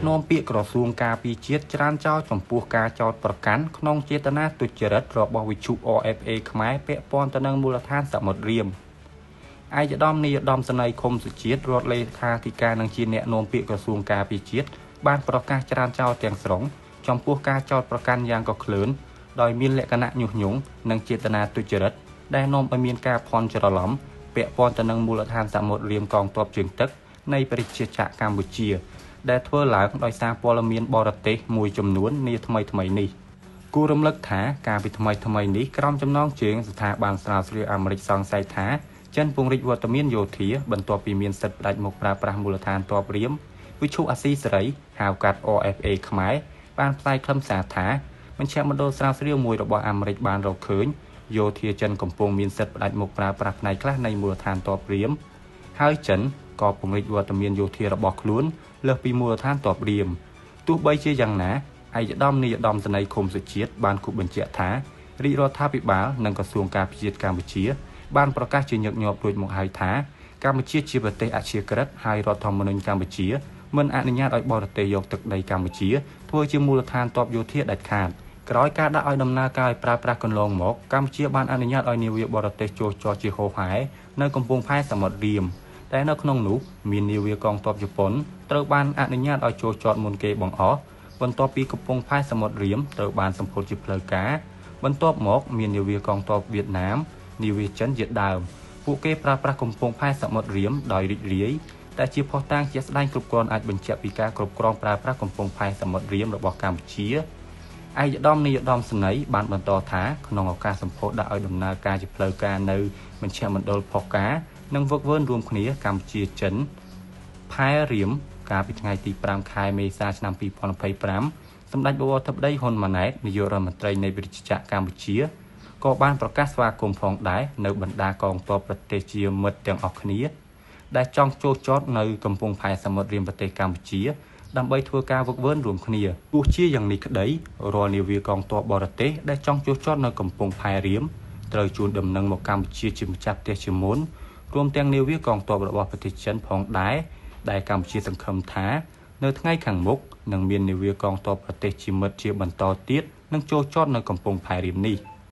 នាំពាក្យក្រសួងការពារជាតិច្រានចោលចំពោះការចោទប្រកាន់ក្នុងចេតនាទុច្ចរិតរបស់វិទ្យុ RFA ខ្មែរពាក់ព័ន្ធទៅនឹងមូលដ្ឋានសមុទ្ររៀមឯកឧត្តមនាយឧត្តមសេនីយ៍ឃុំសុជាតិរដ្ឋលេខាធិការនឹងជាអ្នកនាំពាក្យក្រសួងការពារជាតិបានប្រកាសច្រានចោលទាំងស្រុងចំពោះការចោទប្រកាន់យ៉ាងកក្លឿនដោយមានលក្ខណៈញុះញង់និងចេតនាទុច្ចរិតដែលនាំឲ្យមានការភ័ន្តច្រឡំពាក់ព័ន្ធទៅនឹងមូលដ្ឋានសមុទ្ររៀមកងទ័ពជើងទឹកនៃប្រជាជាតិកម្ពុជាដែលធ្វើឡើងដោយសារព័ត៌មានបរទេសមួយចំនួននាថ្មីនេះគួររំលឹកថាការពីថ្មីនេះក្រុមចំណងជើងស្ថាប័នស្រាវជ្រាវអាមេរិកសង្ស័យថាចិនពង្រីកវត្តមានយោធាបន្ទាប់ពីមានសិទ្ធិផ្ដាច់មុខប្រើប្រាស់មូលដ្ឋានទ័ពរៀមវិទ្យុអាស៊ីសេរីហៅកាត់ RFA ខ្មែរបានផ្សាយខ្លឹមសារថាមជ្ឈមណ្ឌលស្រាវជ្រាវមួយរបស់អាមេរិកបានរកឃើញយោធាចិនកំពុងមានសិទ្ធិផ្ដាច់មុខប្រើប្រាស់ផ្នែកខ្លះនៃមូលដ្ឋានទ័ពរៀមហើយចិនក៏ពង្រីកវត្តមានយោធារបស់ខ្លួនលើសពីមូលដ្ឋានទ័ពរៀមទោះបីជាយ៉ាងណាឯកឧត្តមនាយឧត្តមសេនីយ៍ឃុំសុជាតិបានគូបញ្ជាក់ថារាជរដ្ឋាភិបាលនិងក្រសួងការពារជាតិកម្ពុជាបានប្រកាសជាញឹកញាប់រួចមកហើយថាកម្ពុជាជាប្រទេសអព្យាក្រឹតហើយរដ្ឋធម្មនុញ្ញកម្ពុជាមិនអនុញ្ញាតឲ្យបរទេសយកទឹកដីកម្ពុជាធ្វើជាមូលដ្ឋានទ័ពយោធាដាច់ខាតក្រោយការដាក់ឲ្យដំណើរការឲ្យប្រើប្រាស់កន្លងមកកម្ពុជាបានអនុញ្ញាតឲ្យនាវាបរទេសចូលចតជាហូរហែនៅកំពង់ផែសមុទ្ររៀមតែនៅក្នុងនោះមាននាវាកងទ័ពជប៉ុនត្រូវបានអនុញ្ញាតឲ្យចូលចតមុនគេបង្អស់បន្ទាប់ពីកំពង់ផែសមុទ្ររៀមត្រូវបានសម្ពោធជាផ្លូវការបន្ទាប់មកមាននាវាកងទ័ពវៀតណាមនាវាចិនជាដើមពួកគេប្រើប្រាស់កំពង់ផែសមុទ្ររៀមដោយរីករាយតែជាភស្តុតាងជាក់ស្ដែងគ្រប់គ្រាន់អាចបញ្ជាក់ពីការគ្រប់គ្រងប្រើប្រាស់កំពង់ផែសមុទ្ររៀមរបស់កម្ពុជាឯកឧត្តមនាយឧត្តមសេនីយ៍បានបន្តថាក្នុងឱកាសសម្ពោធដាក់ឲ្យដំណើរការជាផ្លូវការនៅមជ្ឈមណ្ឌលផុសការនិងវឹកវើរួមគ្នាកម្ពុជាចិនផែរៀមកាលពីថ្ងៃទី5ខែមេសាឆ្នាំ2025សម្ដេចបវរធិបតីហ៊ុនម៉ាណែតនាយករដ្ឋមន្ត្រីនៃប្រជាជាតិកម្ពុជាក៏បានប្រកាសស្វាគមន៍ផងដែរនៅបណ្ដាកងទ័ពប្រទេសជាមិត្តទាំងអស់គ្នាដែលចង់ចូលចតនៅកំពង់ផែសមុទ្ររៀមប្រទេសកម្ពុជាដើម្បីធ្វើការវឹកវើរួមគ្នាទោះជាយ៉ាងនេះក្តីរាល់នាវាកងទ័ពបរទេសដែលចង់ចូលចតនៅកំពង់ផែរៀមត្រូវជួនដំណឹងមកកម្ពុជាជាម្ចាស់ផ្ទះជាមុនរួមទាំងនាវាកងទ័ពរបស់ប្រទេសចិនផងដែរដែលកម្ពុជាសង្ឃឹមថានៅថ្ងៃខាងមុខនឹងមាននាវាកងទ័ពប្រទេសជាមិត្តជាបន្តទៀតនឹងចូលចតនៅកំពង់ផែរៀមនេះ